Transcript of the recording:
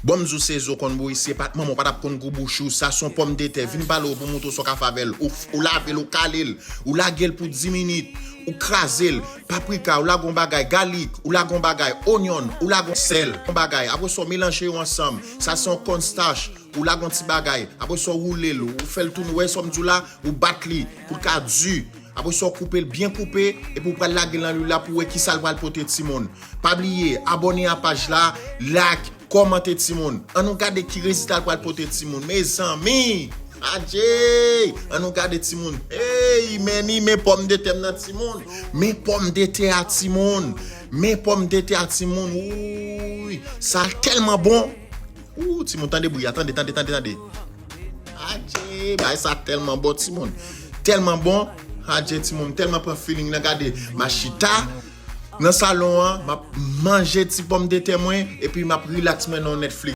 Bon m'zou sezo kon bo ici pas maman pas kon gros bouchou ça son pomme de terre vinn balo pour monter son favel ou laver ou caler ou la gueule pour 10 minutes ou craser paprika ou la gon bagay garlic ou la gon bagay oignon ou la gon sel bagay après ça mélanger ensemble ça son cornstarch ou la gon ti bagay après ça rouler ou faire le tourner ouais somme du là ou battre li pour ka du après ça couper bien coupé et pour pas la gueule là pour qui ça va le porter ti monde pas oublier abonner à page là like commenter ti monde on nous garder qui résultat pour le porter ti monde mes amis adje on nous garder ti monde hey mes pommes de terre dans ti monde mes pommes de terre à ti monde mes pommes de terre à ti monde oui ça tellement bon ti monde tendez bouille attendez adje bah ça tellement bon ti monde tellement bon adje ti monde tellement pas feeling regarder machita dans salon m'a manger ti pomme de terre et puis m'a relax maintenant Netflix.